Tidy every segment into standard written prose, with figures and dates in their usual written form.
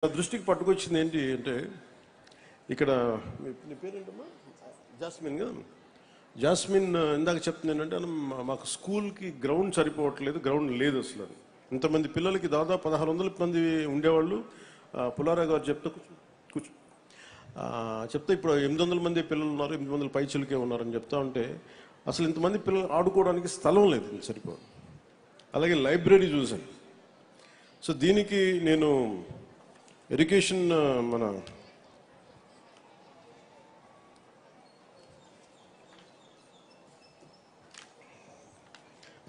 నా దృష్టికి పట్టుకొచ్చింది ఏంటి అంటే ఇక్కడ నీ పేరేంటమ్మా జాస్మిన్ కదా జాస్మిన్ ఇందాక చెప్తుంది ఏంటంటే మాకు స్కూల్కి గ్రౌండ్ సరిపోవట్లేదు గ్రౌండ్ లేదు అసలు ఇంతమంది పిల్లలకి దాదాపు 1600 మంది ఉండేవాళ్ళు పుల్లారావు గారు కూర్చో చెప్తే ఇప్పుడు 800 మంది పిల్లలు ఉన్నారు 800 పైచిలకే ఉన్నారని చెప్తా ఉంటే అసలు ఇంతమంది పిల్లలు ఆడుకోవడానికి స్థలం లేదు సరిపోదు అలాగే లైబ్రరీ చూశాను సో దీనికి నేను ఎడ్యుకేషన్ మన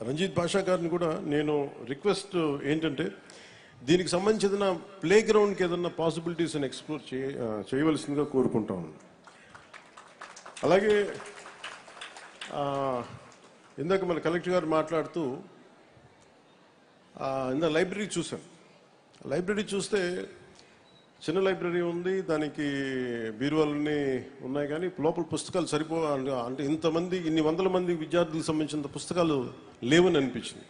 రంజిత్ భాషా గారిని కూడా నేను రిక్వెస్ట్ ఏంటంటే దీనికి సంబంధించిన ప్లే గ్రౌండ్కి ఏదన్నా పాసిబిలిటీస్ అని ఎక్స్ప్లోర్ చేయవలసిందిగా కోరుకుంటా ఉన్నాను అలాగే ఇందాక మన కలెక్టర్ గారు మాట్లాడుతూ ఇందాక లైబ్రరీ చూశాను లైబ్రరీ చూస్తే చిన్న లైబ్రరీ ఉంది దానికి బీరువాలన్నీ ఉన్నాయి కానీ లోపల పుస్తకాలు అంటే ఇంతమంది ఇన్ని వందల మంది విద్యార్థులకు సంబంధించిన పుస్తకాలు లేవని అనిపించింది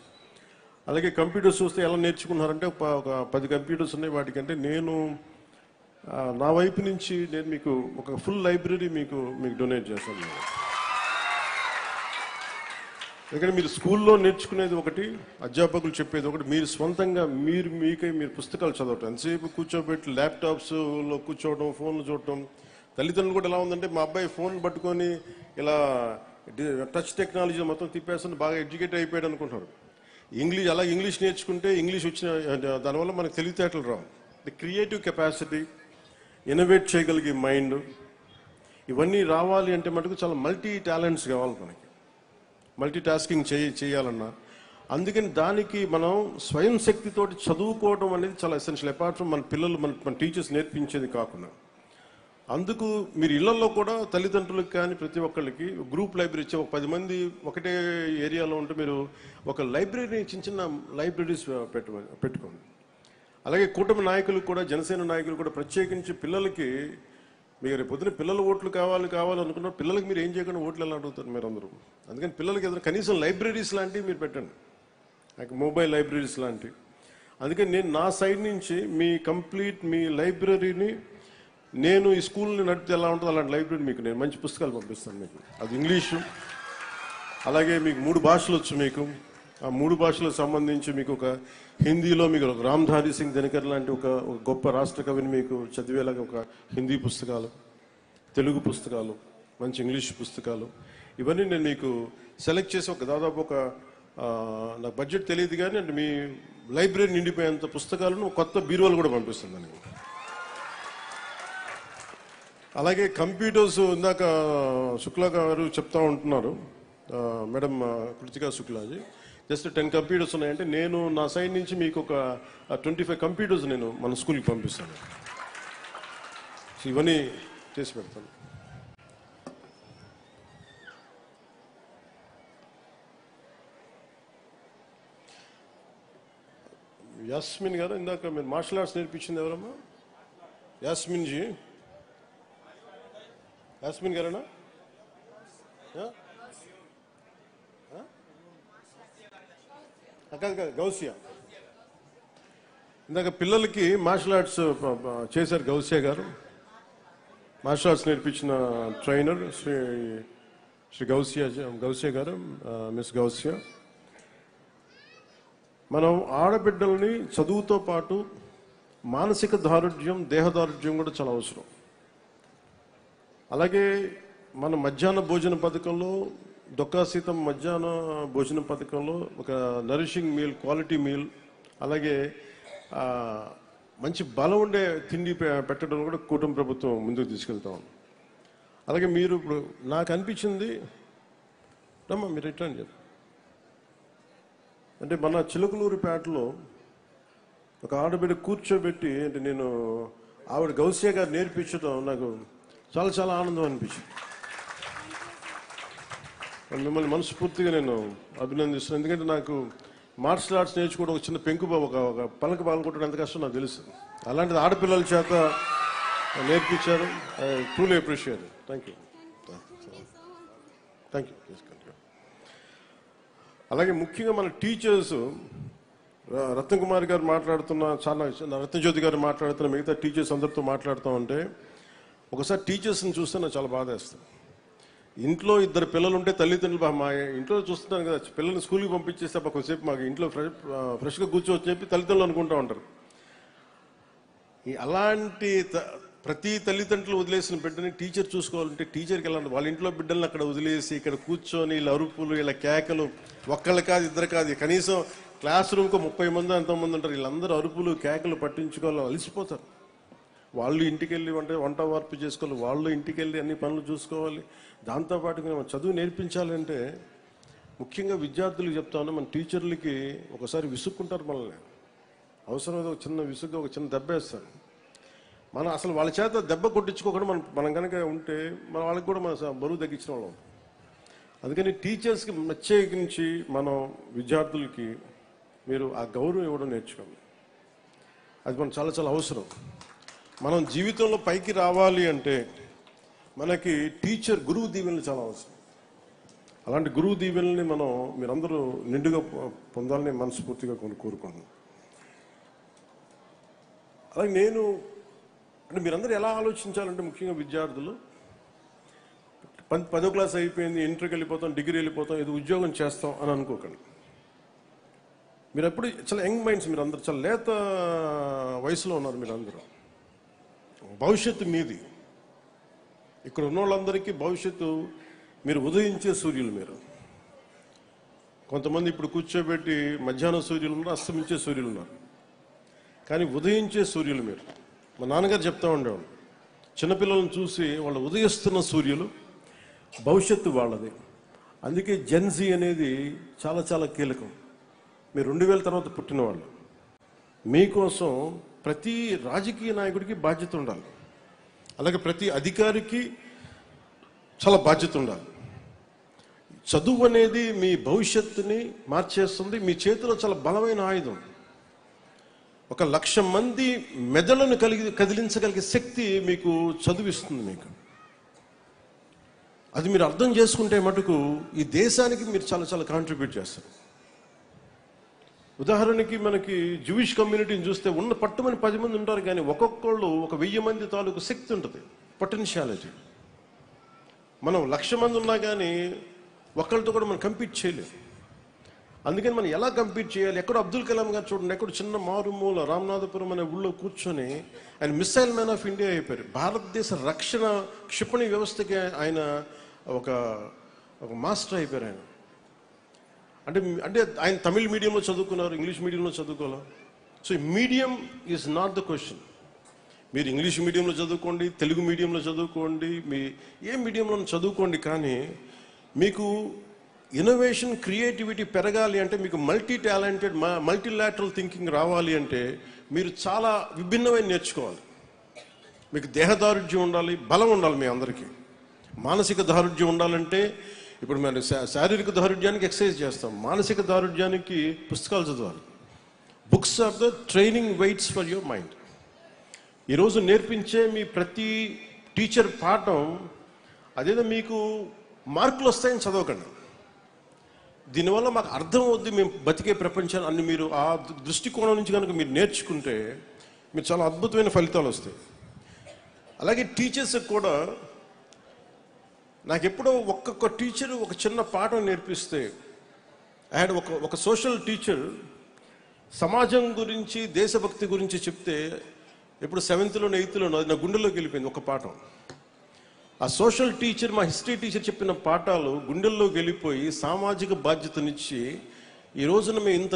అలాగే కంప్యూటర్స్ చూస్తే ఎలా నేర్చుకున్నారంటే ఒక 10 కంప్యూటర్స్ ఉన్నాయి వాటికంటే నేను నా వైపు నుంచి నేను మీకు ఒక ఫుల్ లైబ్రరీ మీకు డొనేట్ చేస్తాను ఎందుకంటే మీరు స్కూల్లో నేర్చుకునేది ఒకటి అధ్యాపకులు చెప్పేది ఒకటి మీరు స్వంతంగా మీరు పుస్తకాలు చదవటం ఎంతసేపు కూర్చోబెట్టి ల్యాప్టాప్స్లో కూర్చోవడం ఫోన్లు చూడటం తల్లిదండ్రులు కూడా ఎలా ఉందంటే మా అబ్బాయి ఫోన్ పట్టుకొని ఇలా టచ్ టెక్నాలజీ మొత్తం తిప్పేస్తుంది బాగా ఎడ్యుకేట్ అయిపోయాడు అనుకుంటారు ఇంగ్లీష్ నేర్చుకుంటే ఇంగ్లీష్ వచ్చిన దానివల్ల మనకు తెలివితేటలు రావు ది క్రియేటివ్ కెపాసిటీ ఇన్నోవేట్ చేయగలిగే మైండ్ ఇవన్నీ రావాలి అంటే మటుకు చాలా మల్టీ టాలెంట్స్ కావాలి మనకి మల్టీ టాస్కింగ్ చేయాలన్నా అందుకని దానికి మనం స్వయం శక్తితోటి చదువుకోవడం అనేది చాలా ఎసెన్షియల్ అపార్ట్ ఫ్రమ్ మన పిల్లలు మన టీచర్స్ నేర్పించేది కాకుండా అందుకు మీరు ఇళ్లలో కూడా తల్లిదండ్రులకు కానీ ప్రతి ఒక్కళ్ళకి గ్రూప్ లైబ్రరీ ఇచ్చే ఒక 10 మంది ఒకటే ఏరియాలో ఉంటే మీరు ఒక లైబ్రరీని చిన్న లైబ్రరీస్ పెట్టుకోండి అలాగే కూటమి నాయకులు కూడా జనసేన నాయకులు కూడా ప్రత్యేకించి పిల్లలకి మీరు రేపు పొద్దున పిల్లల ఓట్లు కావాలనుకున్న పిల్లలకి మీరు ఏం చేయకుండా ఓట్లు ఎలా అడుగుతారు మీరు అందరూ అందుకని పిల్లలకి ఏదైనా కనీసం లైబ్రరీస్ లాంటివి మీరు పెట్టండి నాకు మొబైల్ లైబ్రరీస్ లాంటివి అందుకని నేను నా సైడ్ నుంచి మీ లైబ్రరీని నేను ఈ స్కూల్ని నడిపితే ఎలా ఉంటుందో అలాంటి లైబ్రరీ మీకు నేను మంచి పుస్తకాలు పంపిస్తాను మీకు అది ఇంగ్లీషు అలాగే మీకు 3 భాషలు వచ్చు మీకు ఆ 3 భాషలకు సంబంధించి మీకు ఒక హిందీలో మీకు రామ్ధారీ సింగ్ దినకర్ లాంటి ఒక గొప్ప రాష్ట్ర కవిని మీకు చదివేలాగా ఒక హిందీ పుస్తకాలు తెలుగు పుస్తకాలు మంచి ఇంగ్లీష్ పుస్తకాలు ఇవన్నీ నేను మీకు సెలెక్ట్ చేసి దాదాపు నాకు బడ్జెట్ తెలియదు కానీ అంటే మీ లైబ్రరీ నిండిపోయేంత పుస్తకాలను కొత్త బీరువాలు కూడా పంపిస్తుంది అలాగే కంప్యూటర్స్ ఇందాక శుక్లా గారు చెప్తా ఉంటున్నారు madam Kritika Shuklaji just 10 computers ఉన్నాయంటే నేను నా సైడ్ నుంచి మీకు ఒక 25 కంప్యూటర్స్ నేను మన స్కూల్కి పంపిస్తాను ఇవన్నీ చేసి పెడతాను యాస్మిన్ గారు ఇందాక మీరు మార్షల్ ఆర్ట్స్ నేర్పించింది ఎవరమ్మా యాస్మిన్ గారేనా గౌసియా ఇందాక పిల్లలకి మార్షల్ ఆర్ట్స్ చేశారు గౌసియా గారు మార్షల్ ఆర్ట్స్ నేర్పించిన ట్రైనర్ శ్రీ గౌసియా గారు మిస్ గౌసియా మనం ఆడబిడ్డల్ని చదువుతో పాటు మానసిక దారుఢ్యం దేహదారుఢ్యం కూడా చాలా అవసరం అలాగే మన మధ్యాహ్న భోజన పథకంలో డొక్కా సీతం మధ్యాహ్న భోజన పథకంలో ఒక నరిషింగ్ మీల్ క్వాలిటీ మీల్ అలాగే మంచి బలం ఉండే తిండి పెట్టడం కూడా కూటమి ప్రభుత్వం ముందుకు తీసుకెళ్తాం అలాగే మీరు ఇప్పుడు నాకు అనిపించింది రమ్మా మీరు రిటర్న్ చెప్పు అంటే మన చిలుకలూరుపేటలో ఒక ఆడబిడ్డ కూర్చోబెట్టి అంటే నేను ఆవిడ గౌసియా గారు నేర్పించడం నాకు చాలా చాలా ఆనందం అనిపించింది మిమ్మల్ని మనస్ఫూర్తిగా నేను అభినందిస్తున్నాను ఎందుకంటే నాకు మార్షల్ ఆర్ట్స్ నేర్చుకోవడం ఒక చిన్న పెంకు ఒక పలక పాల్గొట్టడం ఎంత కష్టం నాకు తెలుసు అలాంటిది ఆడపిల్లల చేత నేర్పించారు I truly appreciate thank you అలాగే ముఖ్యంగా మన టీచర్స్ రత్నకుమారి గారు మాట్లాడుతున్న, చాలా రత్నజ్యోతి గారు మాట్లాడుతున్న, మిగతా టీచర్స్ అందరితో మాట్లాడుతూ ఉంటే ఒకసారి టీచర్స్ని చూస్తే నాకు చాలా బాధ వేస్తుంది. ఇంట్లో ఇద్దరు పిల్లలు ఉంటే తల్లిదండ్రులు, మా ఇంట్లో చూస్తున్నాను కదా, పిల్లల్ని స్కూల్కి పంపించేస్తే కొంచెంసేపు మాకు ఇంట్లో ఫ్రెష్గా కూర్చోవచ్చని చెప్పి తల్లిదండ్రులు అనుకుంటూ ఉంటారు. అలాంటి ప్రతి తల్లిదండ్రులు వదిలేసిన బిడ్డని టీచర్ చూసుకోవాలంటే టీచర్కి వెళ్ళాలి. వాళ్ళ ఇంట్లో బిడ్డలను అక్కడ వదిలేసి ఇక్కడ కూర్చొని ఇలా అరుపులు, ఇలా కేకలు, ఒక్కళ్ళు కాదు ఇద్దరు కాదు, కనీసం క్లాస్ రూమ్కి 30 మంది ఎంతోమంది ఉంటారు. వీళ్ళందరూ అరుపులు కేకలు పట్టించుకోవాలి, అలసిపోతారు. వాళ్ళు ఇంటికి వెళ్ళి వంట వార్పు చేసుకోవాలి, వాళ్ళు ఇంటికి వెళ్ళి అన్ని పనులు చూసుకోవాలి. దాంతోపాటుగా మనం చదువు నేర్పించాలంటే ముఖ్యంగా విద్యార్థులకు చెప్తాను, మన టీచర్లకి ఒకసారి విసుక్కుంటారు మనల్ని. అవసరమైతే ఒక చిన్న విసుగ్గా ఒక చిన్న దెబ్బ వేస్తారు. మనం అసలు వాళ్ళ చేత దెబ్బ కొట్టించుకోకుండా మనం కనుక ఉంటే మన వాళ్ళకి కూడా మన బరువు తగ్గించిన వాళ్ళం. అందుకని టీచర్స్కి ప్రత్యేకించి మనం విద్యార్థులకి మీరు ఆ గౌరవం ఇవ్వడం నేర్చుకోండి. అది మనం చాలా చాలా అవసరం. మనం జీవితంలో పైకి రావాలి అంటే మనకి గురువు దీవెనలు చాలా అవసరం. అలాంటి గురువు దీవెనల్ని మీరందరూ నిండుగా పొందాలని మనస్ఫూర్తిగా కోరుకుంటున్నాను. అలాగే మీరందరూ ఎలా ఆలోచించాలంటే, ముఖ్యంగా విద్యార్థులు 10వ క్లాస్ అయిపోయింది, ఇంటర్కి వెళ్ళిపోతాం, డిగ్రీ వెళ్ళిపోతాం, ఏదో ఉద్యోగం చేస్తాం అని అనుకోకండి. మీరు ఎప్పుడు చాలా యంగ్ మైండ్స్, మీరందరూ చాలా లేత వయసులో ఉన్నారు. మీరందరూ భవిష్యత్తు మీది. ఇక్కడ ఉన్న వాళ్ళందరికీ భవిష్యత్తు మీరు ఉదయించే సూర్యులు. మీరు కొంతమంది ఇప్పుడు కూర్చోబెట్టి మధ్యాహ్నం సూర్యులు ఉన్నారు, అస్తమించే సూర్యులు ఉన్నారు, కానీ ఉదయించే సూర్యులు మీరు. మా నాన్నగారు చెప్తా ఉండేవాళ్ళు, చిన్నపిల్లలను చూసి వాళ్ళు ఉదయిస్తున్న సూర్యులు, భవిష్యత్తు వాళ్ళది. అందుకే జెన్జీ అనేది చాలా చాలా కీలకం. మీరు 2000 తర్వాత పుట్టిన వాళ్ళు. మీకోసం ప్రతి రాజకీయ నాయకుడికి బాధ్యత ఉండాలి, అలాగే ప్రతి అధికారికి చాలా బాధ్యత ఉండాలి. చదువు అనేది మీ భవిష్యత్తుని మార్చేస్తుంది. మీ చేతిలో చాలా బలమైన ఆయుధం. 1,00,000 మంది మెదడును కదిలించగలిగే శక్తి మీకు చదువిస్తుంది. మీకు అది మీరు అర్థం చేసుకుంటే మటుకు ఈ దేశానికి మీరు చాలా చాలా కాంట్రిబ్యూట్ చేస్తారు. ఉదాహరణకి మనకి జూయిష్ కమ్యూనిటీని చూస్తే ఉన్న పట్టుమని 10 మంది ఉంటారు, కానీ ఒక్కొక్కళ్ళు 1000 మంది తాలూకు శక్తి ఉంటుంది, పొటెన్షియాలిటీ. మనం 1,00,000 మంది ఉన్నా కానీ ఒకళ్ళతో కూడా మనం కంపీట్ చేయలేము. అందుకని మనం ఎలా కంపీట్ చేయాలి? ఎక్కడో అబ్దుల్ కలాం గారు చూడండి, ఎక్కడో చిన్న మారుమూల రామనాథపురం అనే ఊళ్ళో కూర్చొని ఆయన మిసైల్ మ్యాన్ ఆఫ్ ఇండియా అయిపోయారు. భారతదేశ రక్షణ క్షిపణి వ్యవస్థకి ఆయన ఒక మాస్టర్ అయిపోయారు. ఆయన అంటే ఆయన తమిళ్ మీడియంలో చదువుకున్నారు, ఇంగ్లీష్ మీడియంలో చదువుకోవాలి. So medium is not the question. మీరు ఇంగ్లీష్ మీడియంలో చదువుకోండి, తెలుగు మీడియంలో చదువుకోండి, ఏ మీడియంలో చదువుకోండి, కానీ మీకు ఇన్నోవేషన్ క్రియేటివిటీ పెరగాలి అంటే, మీకు మల్టీలాటరల్ థింకింగ్ రావాలి అంటే మీరు చాలా విభిన్నమైన నేర్చుకోవాలి. మీకు దేహదారుఢ్యం ఉండాలి, బలం ఉండాలి. మీ అందరికీ మానసిక దారుఢ్యం ఉండాలంటే, ఇప్పుడు మనం శారీరక దారుఢ్యానికి ఎక్సర్సైజ్ చేస్తాం, మానసిక దారుఢ్యానికి పుస్తకాలు చదవాలి. Books are the training weights for your mind. ఈరోజు నేర్పించే మీ ప్రతి టీచర్ పాఠం అదేదో మీకు మార్కులు వస్తాయని చదవకండి. దీనివల్ల మాకు అర్థం అవుద్ది, మేము బతికే ప్రపంచాన్ని అన్ని మీరు ఆ దృష్టికోణం నుంచి కనుక మీరు నేర్చుకుంటే మీరు చాలా అద్భుతమైన ఫలితాలు వస్తాయి. అలాగే టీచర్స్కి కూడా నాకు ఎప్పుడో ఒక్కొక్క టీచరు ఒక చిన్న పాఠం నేర్పిస్తే, అండ్ ఒక సోషల్ టీచర్ సమాజం గురించి దేశభక్తి గురించి చెప్తే, ఎప్పుడు 7th 8th అది నా గుండెల్లోకి వెళ్ళిపోయింది ఒక పాఠం. ఆ సోషల్ టీచర్, మా హిస్టరీ టీచర్ చెప్పిన పాఠాలు గుండెల్లోకి వెళ్ళిపోయి సామాజిక బాధ్యతనిచ్చి ఈ రోజున మేము ఇంత